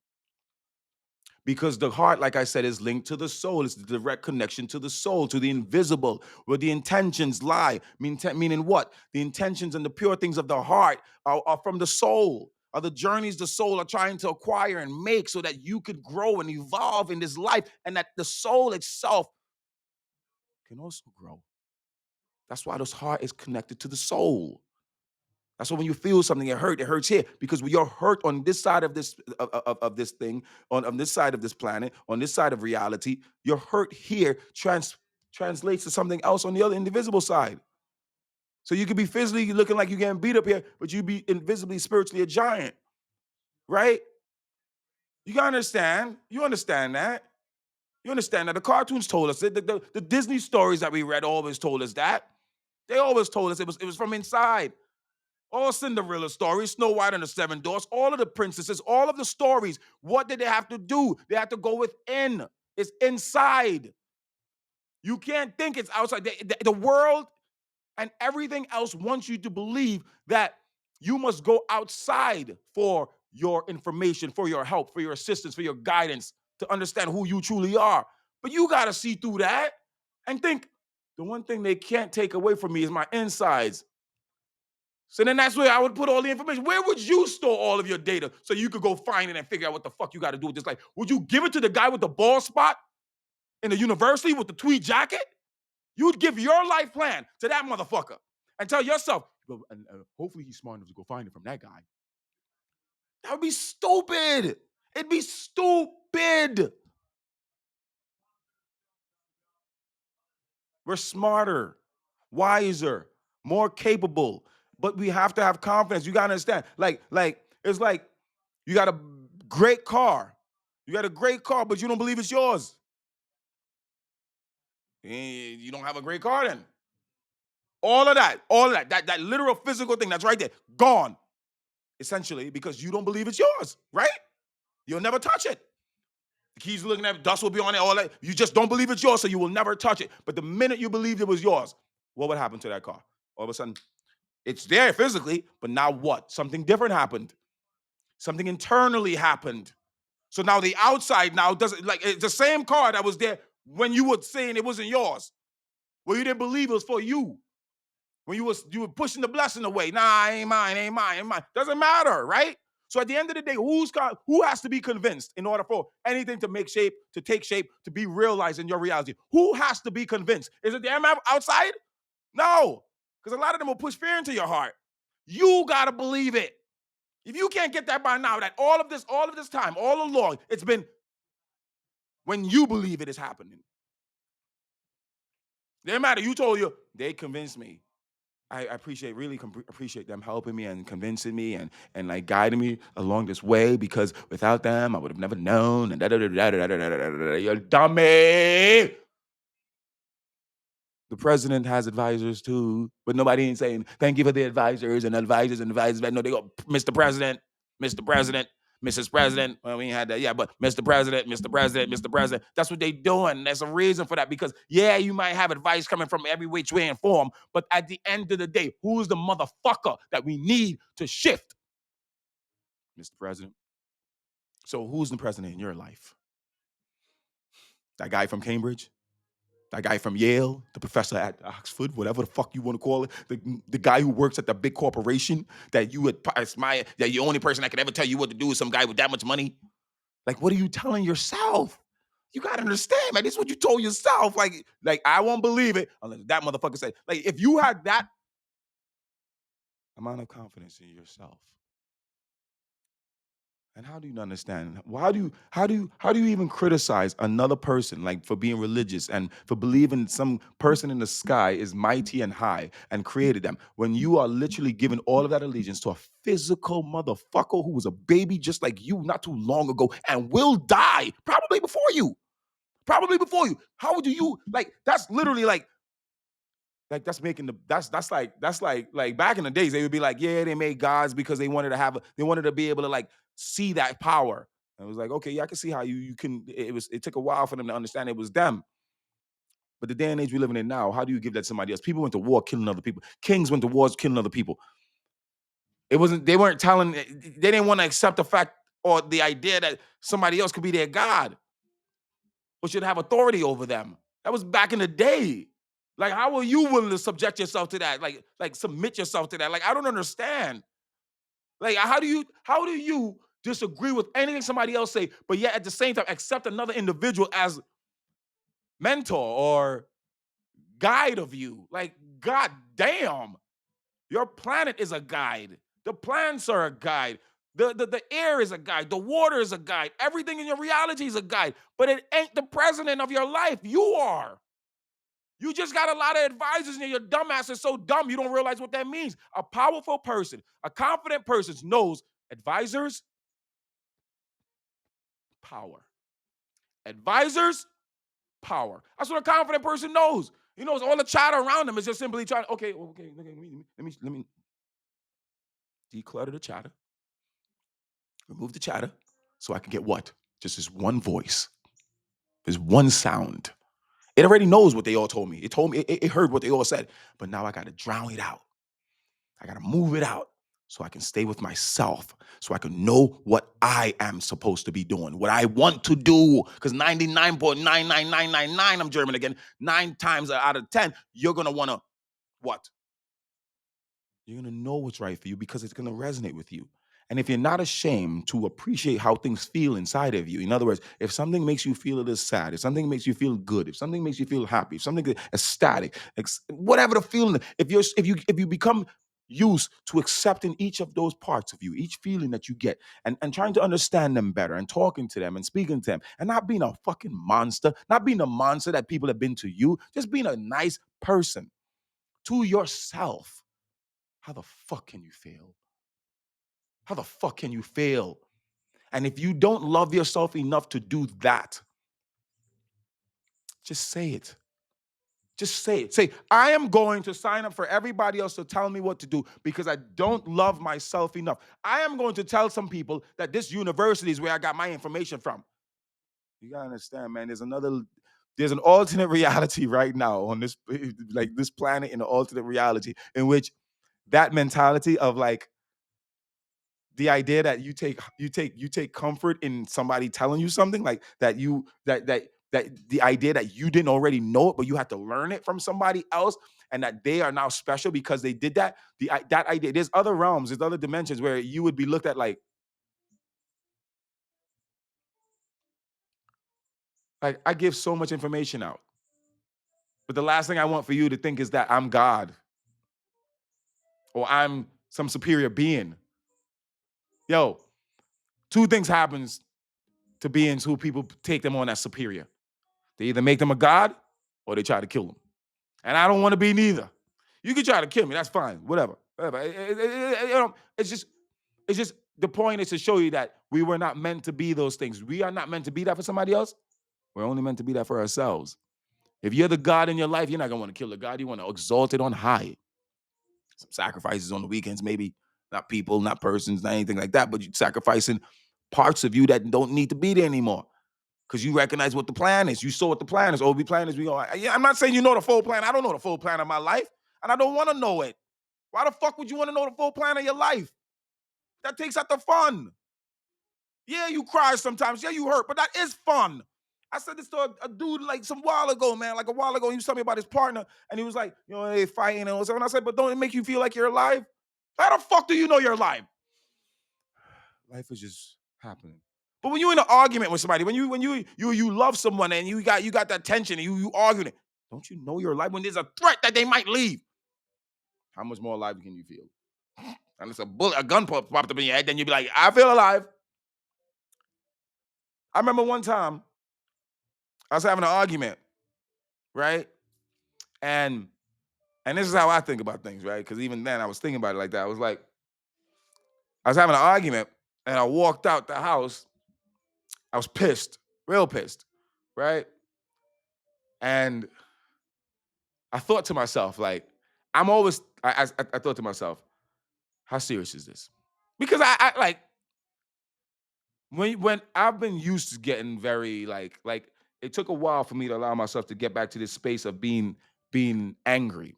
Because the heart, like I said, is linked to the soul. It's the direct connection to the soul, to the invisible, where the intentions lie. Meaning what? The intentions and the pure things of the heart are from the soul, are the journeys the soul are trying to acquire and make so that you could grow and evolve in this life, and that the soul itself can also grow. That's why this heart is connected to the soul. That's why when you feel something, it hurts here. Because when you're hurt on this side of this of this thing, on this side of this planet, on this side of reality, your hurt here translates to something else on the other indivisible side. So you could be physically looking like you're getting beat up here, but you be invisibly spiritually a giant, right? You gotta understand. You understand that. You understand that. The cartoons told us, the Disney stories that we read always told us that. They always told us it was from inside. All Cinderella stories, Snow White and the Seven Dwarfs, all of the princesses, all of the stories. What did they have to do? They had to go within. It's inside. You can't think it's outside. The world and everything else wants you to believe that you must go outside for your information, for your help, for your assistance, for your guidance, to understand who you truly are. But you got to see through that and think, the one thing they can't take away from me is my insides. So then that's where I would put all the information. Where would you store all of your data so you could go find it and figure out what the fuck you got to do with this life? Would you give it to the guy with the bald spot in the university with the tweed jacket? You'd give your life plan to that motherfucker and tell yourself, and hopefully he's smart enough to go find it from that guy. That would be stupid. It'd be stupid. We're smarter, wiser, more capable, but we have to have confidence. You gotta understand. Like it's like you got a great car. You got a great car, but you don't believe it's yours. You don't have a great car then. That literal physical thing that's right there, gone, essentially, because you don't believe it's yours, right? You'll never touch it. The keys looking at, dust will be on it, all that. You just don't believe it's yours, so you will never touch it. But the minute you believed it was yours, what would happen to that car? All of a sudden, it's there physically, but now what? Something different happened. Something internally happened. So now the outside now doesn't, like, it's the same car that was there when you were saying it wasn't yours, where you didn't believe it was for you. When you were pushing the blessing away. Nah, ain't mine, ain't mine, ain't mine. Doesn't matter, right? So at the end of the day, who has to be convinced in order for anything to make shape, to take shape, to be realized in your reality? Who has to be convinced? Is it the outside? No, because a lot of them will push fear into your heart. You gotta believe it. If you can't get that by now, that all of this time, all along, it's been when you believe it is happening. It didn't matter. You told you, they convinced me. I appreciate, really appreciate them helping me and convincing me and like guiding me along this way, because without them I would have never known. And you're dummy. The president has advisors too, but nobody ain't saying thank you for the advisors and advisors and advisors. No, they go, Mr. President, Mr. President, Mrs. President. Well, we ain't had that, yeah, but Mr. President, Mr. President, Mr. President. That's what they doing. There's a reason for that, because yeah, you might have advice coming from every which way and form, but at the end of the day, who's the motherfucker that we need to shift? Mr. President. So who's the president in your life? That guy from Cambridge? That guy from Yale, the professor at Oxford, whatever the fuck you want to call it, the guy who works at the big corporation that you admire, that the only person that could ever tell you what to do is some guy with that much money. Like, what are you telling yourself? You gotta understand, man. This is what you told yourself. Like I won't believe it unless that motherfucker said. Like, if you had that amount of confidence in yourself, and how do you understand? How do you even criticize another person, like, for being religious and for believing some person in the sky is mighty and high and created them, when you are literally giving all of that allegiance to a physical motherfucker who was a baby just like you not too long ago and will die probably before you? Probably before you. How would you, like, that's literally like that's making the that's like back in the days they would be like, yeah, they made gods because they wanted to be able to, like, see that power. And it was like, okay, yeah, I can see how you can, it took a while for them to understand it was them. But the day and age we living in now, how do you give that to somebody else? People went to war killing other people. Kings went to wars killing other people. They weren't telling, they didn't want to accept the fact or the idea that somebody else could be their God or should have authority over them. That was back in the day. Like, how are you willing to subject yourself to that? Like submit yourself to that? Like, I don't understand. Like, how do you disagree with anything somebody else say, but yet at the same time accept another individual as mentor or guide of you? Like, god damn, your planet is a guide. The plants are a guide. The air is a guide. The water is a guide. Everything in your reality is a guide. But it ain't the president of your life. You are. You just got a lot of advisors, and your dumbass is so dumb you don't realize what that means. A powerful person, a confident person knows advisors, power. Advisors, power. That's what a confident person knows. He knows all the chatter around him is just simply trying, okay, let me declutter the chatter, remove the chatter, so I can get what? Just this one voice, this one sound. It already knows what they all told me. It told me, it heard what they all said, but now I got to drown it out. I got to move it out so I can stay with myself, so I can know what I am supposed to be doing, what I want to do. Because 99.99999, I'm German again, 9 times out of 10, you're going to want to what? You're going to know what's right for you because it's going to resonate with you. And if you're not ashamed to appreciate how things feel inside of you, in other words, if something makes you feel a little sad, if something makes you feel good, if something makes you feel happy, if something ecstatic, whatever the feeling, if you become used to accepting each of those parts of you, each feeling that you get, and trying to understand them better and talking to them and speaking to them and not being a fucking monster, not being a monster that people have been to you, just being a nice person to yourself, how the fuck can you fail? How the fuck can you fail? And if you don't love yourself enough to do that, just say it. Just say it. Say, I am going to sign up for everybody else to tell me what to do because I don't love myself enough. I am going to tell some people that this university is where I got my information from. You gotta understand, man. There's an alternate reality right now on this, like this planet, in an alternate reality in which that mentality of like the idea that you take comfort in somebody telling you something, like that the idea that you didn't already know it, but you had to learn it from somebody else, and that they are now special because they did that. That idea. There's other realms, there's other dimensions where you would be looked at like I give so much information out, but the last thing I want for you to think is that I'm God or I'm some superior being. Yo, two things happens to beings who people take them on as superior. They either make them a god or they try to kill them. And I don't want to be neither. You can try to kill me, that's fine, whatever. Whatever. It's just the point is to show you that we were not meant to be those things. We are not meant to be that for somebody else. We're only meant to be that for ourselves. If you're the God in your life, you're not gonna want to kill the God. You want to exalt it on high. Some sacrifices on the weekends, maybe not people, not persons, not anything like that, but you're sacrificing parts of you that don't need to be there anymore because you recognize what the plan is. You saw what the plan is. OB plan is. We go. Yeah, I'm not saying you know the full plan. I don't know the full plan of my life, and I don't want to know it. Why the fuck would you want to know the full plan of your life? That takes out the fun. Yeah, you cry sometimes. Yeah, you hurt, but that is fun. I said this to a dude like some while ago, man. Like a while ago, he was telling me about his partner, and he was like, they fighting and all that. And I said, but don't it make you feel like you're alive? How the fuck do you know you're alive? Life is just happening. But when you're in an argument with somebody, when you love someone and you got that tension and you arguing, don't you know you're alive when there's a threat that they might leave? How much more alive can you feel? Unless a gun popped up in your head, then you'd be like, I feel alive. I remember one time I was having an argument, right? And and this is how I think about things, right? Because even then I was thinking about it like that. I was like, I was having an argument and I walked out the house. I was pissed, real pissed, right? And I thought to myself, like, I thought to myself, how serious is this? Because I like when I've been used to getting very like it took a while for me to allow myself to get back to this space of being angry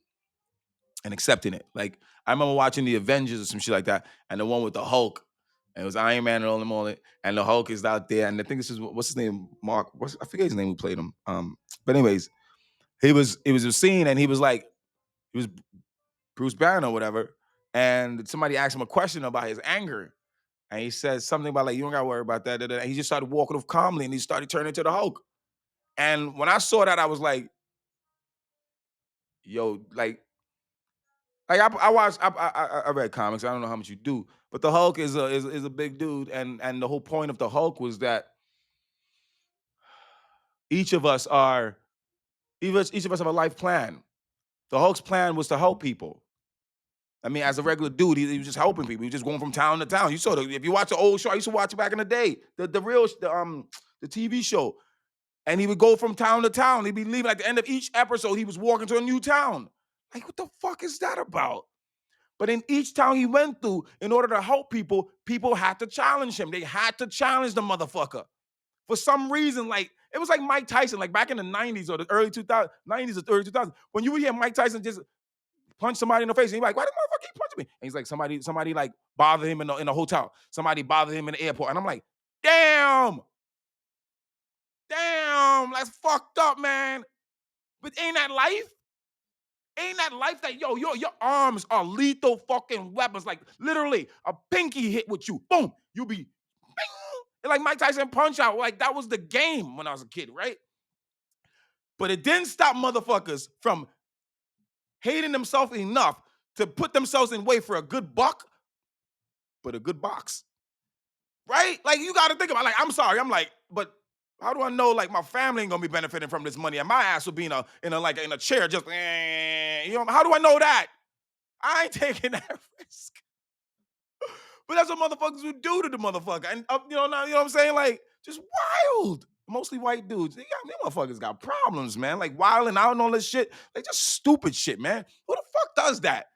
and accepting it. Like I remember watching the Avengers or some shit like that, and the one with the Hulk, and it was Iron Man and all them all it, and the Hulk is out there, and I think this is what's his name, Mark. I forget his name who played him. But anyways, it was a scene, and he was like he was Bruce Banner or whatever, and somebody asked him a question about his anger, and he said something about like you don't gotta worry about that. And he just started walking off calmly, and he started turning into the Hulk. And when I saw that, I was like, yo, like I watched I read comics. I don't know how much you do, but the Hulk is a big dude, and the whole point of the Hulk was that each of us are each of us have a life plan. The Hulk's plan was to help people. I mean, as a regular dude, he was just helping people. He was just going from town to town. You saw if you watch the old show, I used to watch it back in the day, the TV show, and he would go from town to town. He'd be leaving at the end of each episode. He was walking to a new town. Like, what the fuck is that about? But in each town he went through, in order to help people, people had to challenge him. They had to challenge the motherfucker. For some reason, like, it was like Mike Tyson, like back in the 90s or the early 2000s, 90s or early 2000s, when you would hear Mike Tyson just punch somebody in the face, and he's like, why the motherfucker keep punching me? And he's like, somebody like bothered him in a hotel. Somebody bothered him in the airport. And I'm like, damn, that's fucked up, man. But ain't that life? Ain't that life that your arms are lethal fucking weapons? Like literally, a pinky hit with you, boom, you be bing. And like Mike Tyson punch out. Like that was the game when I was a kid, right? But it didn't stop motherfuckers from hating themselves enough to put themselves in way for a good buck, but a good box, right? Like you got to think about. Like I'm sorry, I'm like, but how do I know like my family ain't gonna be benefiting from this money, and my ass will be in a chair just, how do I know that? I ain't taking that risk. But that's what motherfuckers would do to the motherfucker. And now, you know what I'm saying? Like, just wild. Mostly white dudes. These motherfuckers got problems, man. Like wilding out and all this shit. Like just stupid shit, man. Who the fuck does that?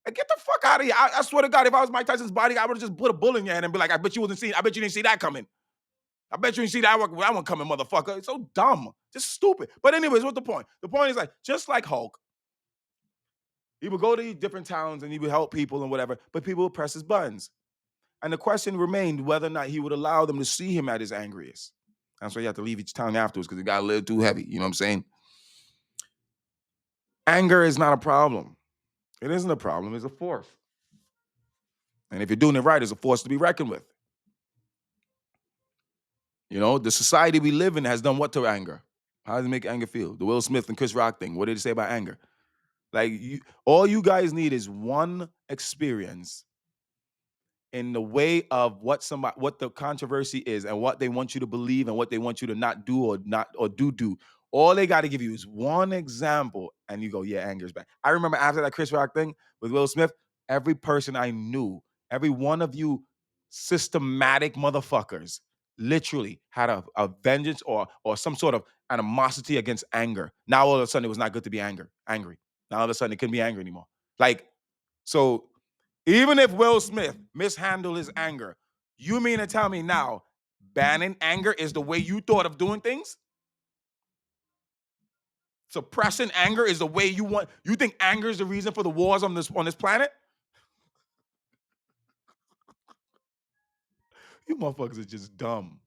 Like, get the fuck out of here. I swear to God, if I was Mike Tyson's body, I would have just put a bullet in your head and be like, I bet you didn't see that coming. I bet you didn't see that one coming, motherfucker. It's so dumb. Just stupid. But anyways, what's the point? The point is like, just like Hulk, he would go to these different towns and he would help people and whatever, but people would press his buttons. And the question remained whether or not he would allow them to see him at his angriest. That's why you have to leave each town afterwards because it got a little too heavy. You know what I'm saying? Anger is not a problem. It isn't a problem, it's a force. And if you're doing it right, it's a force to be reckoned with. You know, the society we live in has done what to anger? How does it make anger feel? The Will Smith and Chris Rock thing. What did it say about anger? Like, all you guys need is one experience in the way of what the controversy is and what they want you to believe and what they want you to not do or not or do. All they got to give you is one example, and you go, yeah, anger is bad. I remember after that Chris Rock thing with Will Smith, every person I knew, every one of you systematic motherfuckers, literally had a vengeance or some sort of animosity against anger. Now all of a sudden it was not good to be angry. Now all of a sudden it couldn't be angry anymore. Like, so even if Will Smith mishandled his anger, you mean to tell me now banning anger is the way you thought of doing things? Suppressing anger is the way you want. You think anger is the reason for the wars on this planet? You motherfuckers are just dumb.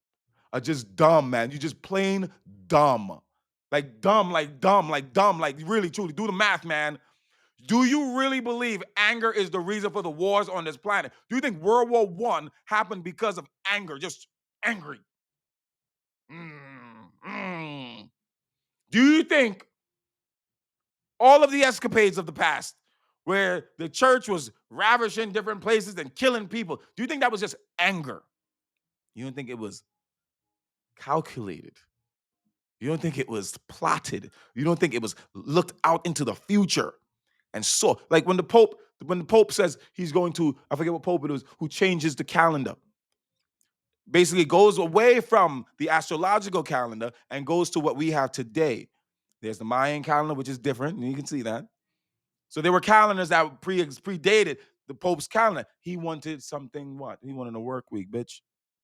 Are just dumb, man. You just plain dumb. Like dumb, like dumb, like dumb, like really truly. Do the math, man. Do you really believe anger is the reason for the wars on this planet? Do you think World War I happened because of anger? Just angry. Mm, mm. Do you think all of the escapades of the past, where the church was ravishing different places and killing people, do you think that was just anger? You don't think it was calculated? You don't think it was plotted? You don't think it was looked out into the future and saw? Like when the Pope says he's going to, I forget what Pope it was, who changes the calendar. Basically goes away from the astrological calendar and goes to what we have today. There's the Mayan calendar, which is different, and you can see that. So there were calendars that predated the Pope's calendar. He wanted something, what? He wanted a work week, bitch.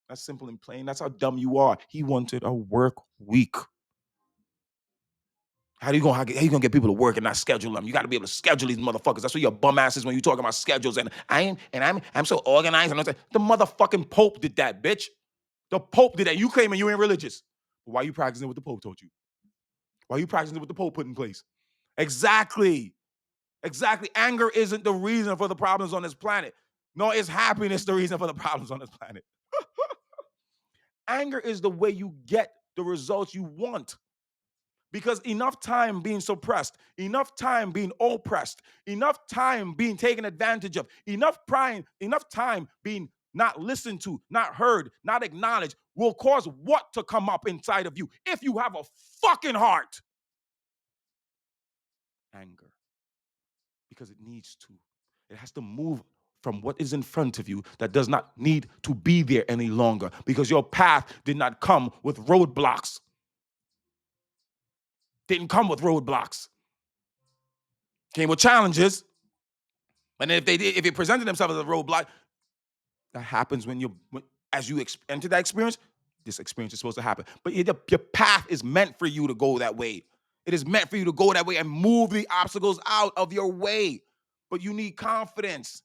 That's simple and plain. That's how dumb you are. He wanted a work week. How you gonna get people to work and not schedule them? You got to be able to schedule these motherfuckers. That's what your bum ass is when you talking about schedules. And I'm so organized. And the motherfucking Pope did that, bitch. The Pope did that. You claiming you ain't religious. But why are you practicing what the Pope told you? Why are you practicing what the Pope put in place? Exactly. Exactly. Anger isn't the reason for the problems on this planet. No, it's happiness the reason for the problems on this planet. Anger is the way you get the results you want. Because enough time being suppressed, enough time being oppressed, enough time being taken advantage of, enough time being not listened to, not heard, not acknowledged, will cause what to come up inside of you if you have a fucking heart? Anger. Because it needs to. It has to move from what is in front of you that does not need to be there any longer because your path did not come with roadblocks. Didn't come with roadblocks. Came with challenges. And if it presented themselves as a roadblock, that happens as you enter that experience. This experience is supposed to happen, but your path is meant for you to go that way. It is meant for you to go that way and move the obstacles out of your way. But you need confidence.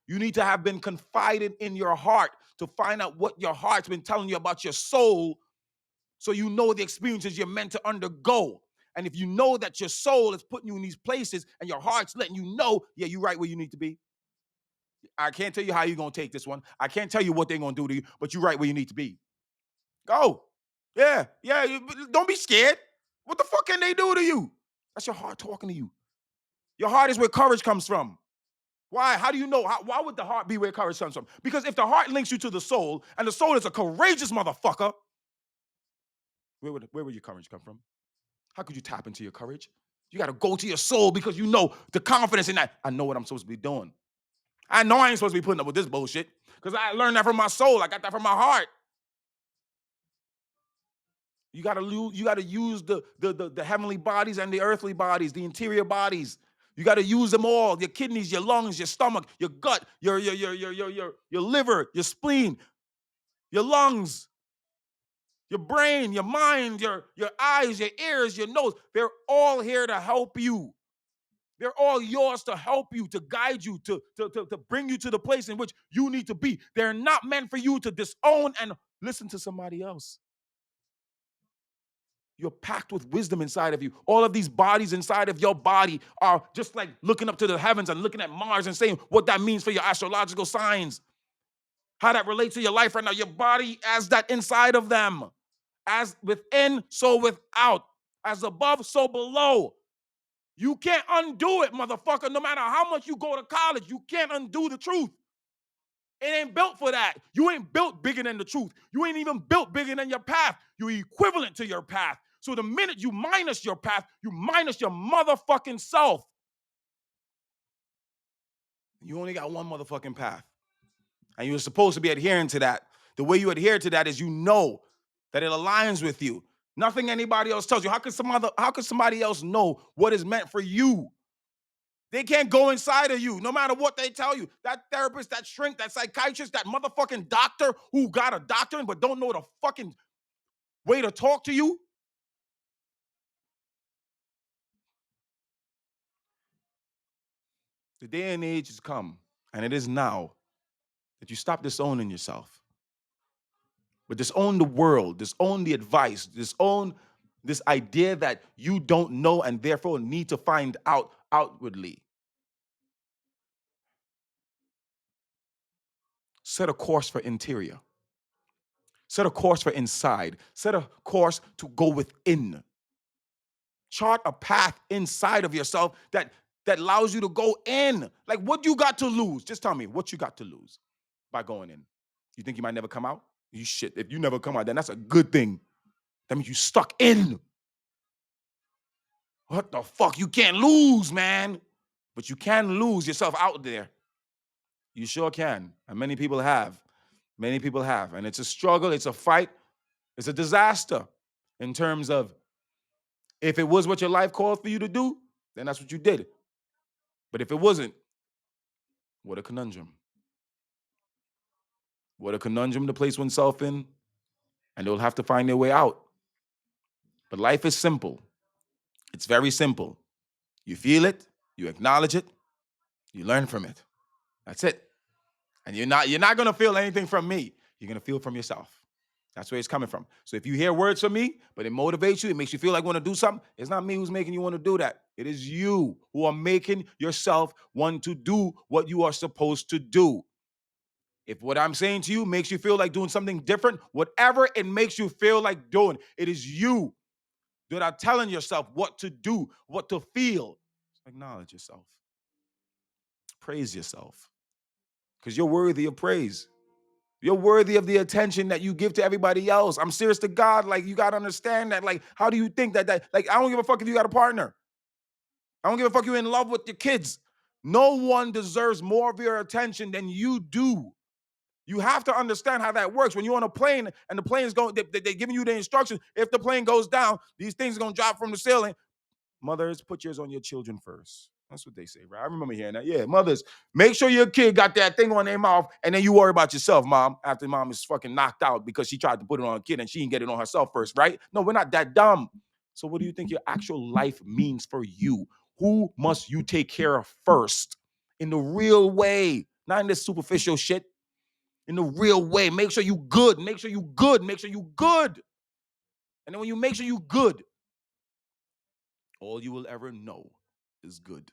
You need to have been confided in your heart to find out what your heart's been telling you about your soul, so you know the experiences you're meant to undergo. And if you know that your soul is putting you in these places and your heart's letting you know, yeah, you're right where you need to be. I can't tell you how you're going to take this one. I can't tell you what they're going to do to you, but you're right where you need to be. Go. Yeah. Don't be scared. What the fuck can they do to you? That's your heart talking to you. Your heart is where courage comes from. Why? How do you know? Why would the heart be where courage comes from? Because if the heart links you to the soul, and the soul is a courageous motherfucker, where would your courage come from? How could you tap into your courage? You got to go to your soul because you know the confidence in that. I know what I'm supposed to be doing. I know I ain't supposed to be putting up with this bullshit because I learned that from my soul. I got that from my heart. You gotta use the heavenly bodies and the earthly bodies, the interior bodies. You gotta use them all: your kidneys, your lungs, your stomach, your gut, your liver, your spleen, your lungs, your brain, your mind, your eyes, your ears, your nose. They're all here to help you. They're all yours to help you, to guide you, to bring you to the place in which you need to be. They're not meant for you to disown and listen to somebody else. You're packed with wisdom inside of you. All of these bodies inside of your body are just like looking up to the heavens and looking at Mars and saying what that means for your astrological signs, how that relates to your life right now. Your body has that inside of them. As within, so without. As above, so below. You can't undo it, motherfucker. No matter how much you go to college, you can't undo the truth. It ain't built for that. You ain't built bigger than the truth. You ain't even built bigger than your path. You're equivalent to your path. So the minute you minus your path, you minus your motherfucking self. You only got one motherfucking path. And you're supposed to be adhering to that. The way you adhere to that is you know that it aligns with you. Nothing anybody else tells you. How could somebody else know what is meant for you? They can't go inside of you, no matter what they tell you. That therapist, that shrink, that psychiatrist, that motherfucking doctor who got a doctorate but don't know the fucking way to talk to you. The day and age has come, and it is now, that you stop disowning yourself. But disown the world, disown the advice, disown this idea that you don't know and therefore need to find out outwardly. Set a course for interior. Set a course for inside. Set a course to go within. Chart a path inside of yourself that allows you to go in. Like, what you got to lose? Just tell me what you got to lose by going in. You think you might never come out? You shit. If you never come out, then that's a good thing. That means you stuck in. What the fuck? You can't lose, man. But you can lose yourself out there. You sure can. And many people have. Many people have. And it's a struggle. It's a fight. It's a disaster in terms of if it was what your life called for you to do, then that's what you did. But if it wasn't, what a conundrum. What a conundrum to place oneself in, and they'll have to find their way out. But life is simple. It's very simple. You feel it, you acknowledge it, you learn from it. That's it. And you're not gonna feel anything from me. You're gonna feel from yourself. That's where it's coming from. So if you hear words from me, but it motivates you, it makes you feel like want to do something, it's not me who's making you want to do that. It is you who are making yourself want to do what you are supposed to do. If what I'm saying to you makes you feel like doing something different, whatever it makes you feel like doing, it is you that are telling yourself what to do, what to feel. Acknowledge yourself. Praise yourself. Because you're worthy of praise. You're worthy of the attention that you give to everybody else. I'm serious to God. Like, you got to understand that. Like, how do you think that, like, I don't give a fuck if you got a partner. I don't give a fuck if you're in love with your kids. No one deserves more of your attention than you do. You have to understand how that works. When you're on a plane and the plane is going, they're giving you the instructions. If the plane goes down, these things are going to drop from the ceiling. Mothers, put yours on your children first. That's what they say, right? I remember hearing that. Yeah, mothers, make sure your kid got that thing on their mouth, and then you worry about yourself, mom, after mom is fucking knocked out because she tried to put it on a kid and she didn't get it on herself first, right? No, we're not that dumb. So what do you think your actual life means for you? Who must you take care of first in the real way? Not in this superficial shit. In the real way. Make sure you good. Make sure you good. Make sure you good. And then when you make sure you good, all you will ever know is good.